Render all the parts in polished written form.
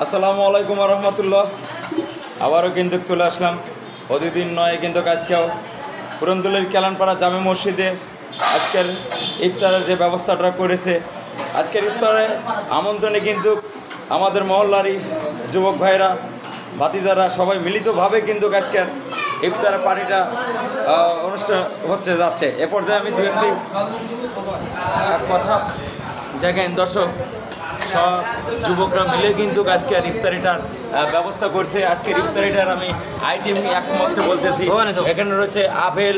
আসসালামু আলাইকুম রহমতুল্লাহ। আবারও কিন্তু চলে আসলাম, প্রতিদিন নয় কিন্তু আজকেও পুরন্দুলের কেলানপাড়া জামে মসজিদে আজকের ইফতারের যে ব্যবস্থাটা করেছে। আজকের ইফতারে আমন্ত্রণে কিন্তু আমাদের মহল্লারই যুবক ভাইরা, ভাতিজারা সবাই মিলিতভাবে কিন্তু আজকের ইফতারের পার্টিটা অনুষ্ঠান হচ্ছে যাচ্ছে। এ পর্যায়ে আমি দু একটি কথা দেখেন দর্শক, সব যুবকরা মিলে কিন্তু আজকের ইফতারিটার ব্যবস্থা করছে। আজকের ইফতারিটার আমি আইটেম একমাত্র বলতেছি, এখানে রয়েছে আপেল,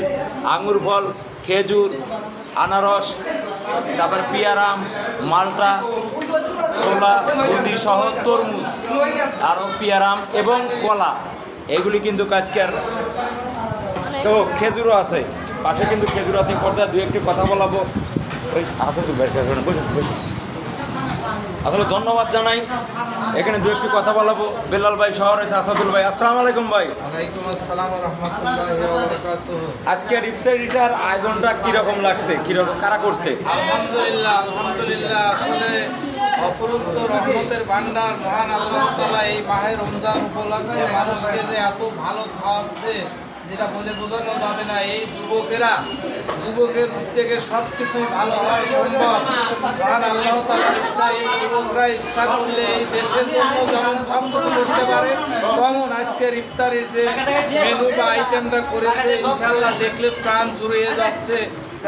আঙুর ফল, খেজুর, আনারস, তারপর পিয়ারাম, মালটা, ছোলা, বুন্দি সহ তরমুজ, আরও পিয়ারাম এবং কলা, এগুলি কিন্তু আজকের। তো খেজুরও আছে পাশে, কিন্তু খেজুর আছে। পর্দায় দু একটি কথা বলাবো। ওই আসলে ধন্যবাদ জানাই, এখানে দু একটি কথা বলাবো। বেলাল ভাই সহ রয়েছে আসাদুল ভাই। আসসালামু আলাইকুম ভাই। ওয়ালাইকুম আসসালাম ওয়া রাহমাতুল্লাহি ওয়া বারাকাতুহু। আজকের ইফতারিটার আয়োজনটা কিরকম লাগছে, কিরকম কারা করছে? আলহামদুলিল্লাহ, আসলে অপরন্ত রহমতের ভান্ডার মহান আল্লাহ তাআলা এই মাহে রমজান উপলক্ষে মানুষকে যে এত ভালো খাওয়াচ্ছে, যেটা বলে বোঝানো যাবে না। এই যুবকের থেকে সব কিছুই ভালো হওয়া সম্ভব। মহান আল্লাহ তাআলার ইচ্ছা, এই যুবকরা ইচ্ছা করলে এই দেশের জন্য যেমন সব কিছু করতে পারে, তেমন আজকের ইফতারির যে মেনু বা আইটেমটা করেছে, ইনশাল্লাহ দেখলে প্রাণ জুড়িয়ে যাচ্ছে।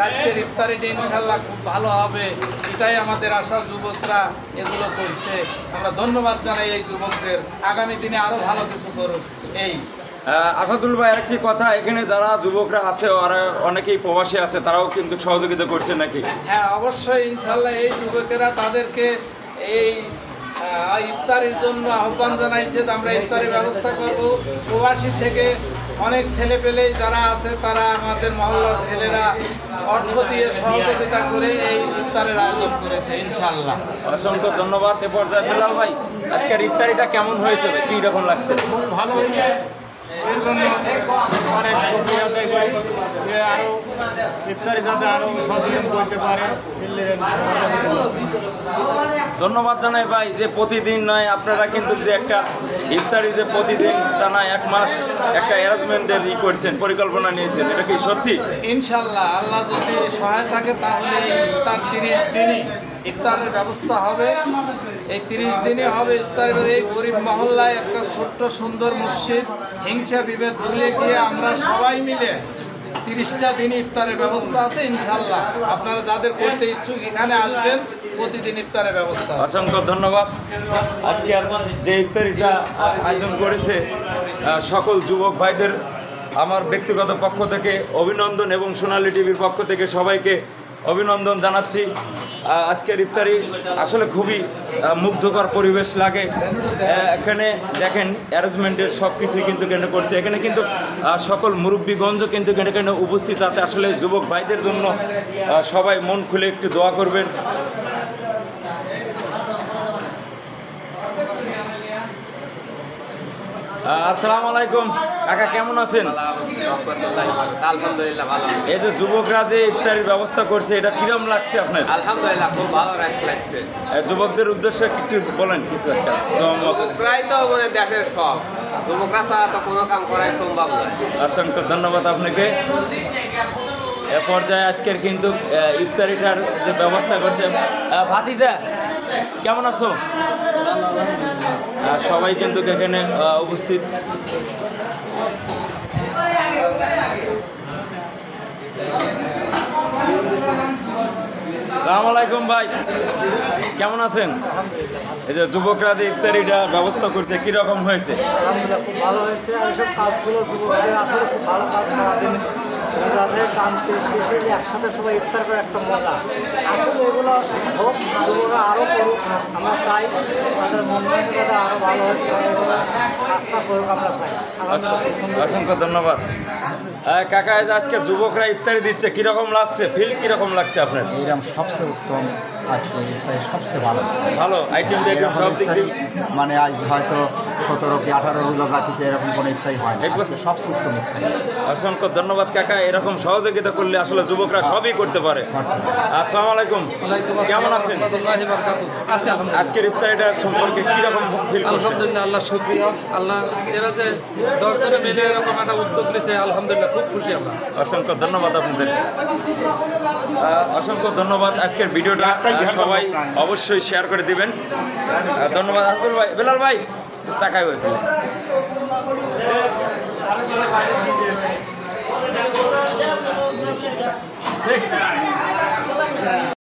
আজকের ইফতারিটা ইনশাল্লাহ খুব ভালো হবে, এটাই আমাদের আশা। যুবকরা এগুলো করছে, আমরা ধন্যবাদ জানাই এই যুবকদের। আগামী দিনে আরও ভালো কিছু করুক। এই আসাদুল ভাই, একটি কথা, এখানে যারা যুবকরা আছে ওরা অনেকেই প্রবাসী আছে, তারাও কিন্তু সহযোগিতা করছে নাকি? হ্যাঁ, অবশ্যই ইনশাল্লাহ এই যুবকেরা তাদেরকে এই ইফতারির জন্য আহ্বান জানাইছে যে আমরা ইফতারের ব্যবস্থা করব। প্রবাসী থেকে অনেক ছেলে পেলেই যারা আছে, তারা আমাদের মহল্লার ছেলেরা অর্থ দিয়ে সহযোগিতা করে এই ইফতারের আয়োজন করেছে ইনশাল্লাহ। অসংখ্য ধন্যবাদ। এ পর্যায়ে বেলাল ভাই, আজকের ইফতারিটা কেমন হয়েছে, কি রকম লাগছে? ভালো হয়েছে, এর জন্য অনেক শুকরিয়া আদায় করি যে আরও ইফতারি যাতে আরও সচেতন করতে পারে। ধন্যবাদ জানাই ভাই, যে প্রতিদিন নয় আপনারা কিন্তু যে একটা ইফতারি যে প্রতিদিন টানা এক মাস একটা অ্যারেঞ্জমেন্টের করছেন, পরিকল্পনা নিয়েছেন, এটা কি সত্যি? ইনশাল্লাহ আল্লাহ যদি সহায় থাকে তাহলে তার 30 দিনই ইফতারের ব্যবস্থা হবে। এই 30 দিনই হবে ইফতারের। এই গরিব মহল্লায় একটা ছোট্ট সুন্দর মসজিদ, হিংসা বিভেদ ভুলে গিয়ে আমরা সবাই মিলে 30টা দিন ইফতারের ব্যবস্থা আছে ইনশাল্লাহ। আপনারা যাদের করতে ইচ্ছুক এখানে আসবেন, প্রতিদিন ইফতারের ব্যবস্থা আছে। অসংখ্য ধন্যবাদ। আজকে যে ইফতারিটা আয়োজন করেছে সকল যুবক ভাইদের আমার ব্যক্তিগত পক্ষ থেকে অভিনন্দন, এবং সোনালী টিভির পক্ষ থেকে সবাইকে অভিনন্দন জানাচ্ছি। আজকের ইফতারি আসলে খুবই মুগ্ধকর পরিবেশ লাগে। এখানে দেখেন অ্যারেঞ্জমেন্টের সব কিছুই কিন্তু কেন করছে। এখানে কিন্তু সকল মুরব্বীগঞ্জ কিন্তু কেন উপস্থিত আছে। আসলে যুবক ভাইদের জন্য সবাই মন খুলে একটু দোয়া করবেন। আসসালামু আলাইকুম কাকা, কেমন আছেন? আলহামদুলিল্লাহ ভালো। এই যে যুবকরা যে ইফতারির ব্যবস্থা করছে, এটা কিরম লাগছে আপনার? আলহামদুলিল্লাহ খুব ভালো লাগছে। যুবকদের উদ্দেশ্যে একটু বলেন কিছু একটা। যুবকরাই তো দেশের সব, যুবকরা ছাড়া তো কোনো কাম করাই সম্ভব নয়। অসংখ্য ধন্যবাদ আপনাকে। এ পর্যায়ে আজকের কিন্তু ইফতারিটার যে ব্যবস্থা করছে। ভাতিজা, কেমন আছো? সবাই কিন্তু এখানে উপস্থিত। আসসালামু আলাইকুম ভাই, কেমন আছেন? এই যে যুবকরা যে ইফতারিটা ব্যবস্থা করছে, কিরকম হয়েছে? আলহামদুলিল্লাহ খুব ভালো হয়েছে। আর এইসব কাজগুলো যুবকদের আসলে খুব ভালো কাজ। সারাদিন যাদের কানতে শেষে যে একসাথে সবাই ইফতার করে একটা মজা, আসলে এগুলো হোক, যুবকরা আরও করুক। আমরা চাই তাদের মন মানসিকতা আরও ভালো হোক, কাজটা করুক আমরা চাই। অসংখ্য ধন্যবাদ কাকা। আজকে যুবকরা ইফতারি দিচ্ছে, কিরকম লাগছে, ফিল কিরকম লাগছে আপনার? এইরকম সবচেয়ে উত্তম আজকে ইফতারি সবচেয়ে ভালো। ভালো আইটেম দেখলাম এরকম সব দিক ইফতারি দিয়ে। মানে আজ হয়তো 17 কি 18 রোজা রাখিতে এরকম কোনো ইফতারি হয় না, একবার- আজকে সবচেয়ে উত্তম ইফতারি। অসংখ্য ধন্যবাদ কাকা, এরকম সহযোগিতা করলে আসলে যুবকরা সবই করতে পারে। আসসালামু আলাইকুম, কেমন আছেন? আজকের ইফতারিটা সম্পর্কে কিরকম ফিল করছেন? আলহামদুলিল্লাহ, আল্লাহ শুকরিয়া। আল্লাহ এরা যে 10 জনে মিলে এরকম একটা উদ্যোগ নিয়েছে, আলহামদুলিল্লাহ খুব খুশি আমরা। অসংখ্য ধন্যবাদ আপনাদের, অসংখ্য ধন্যবাদ। আজকের ভিডিওটা সবাই অবশ্যই শেয়ার করে দিবেন। ধন্যবাদ আব্দুল ভাই, বেলাল ভাই তাকাই ভাই পেলে।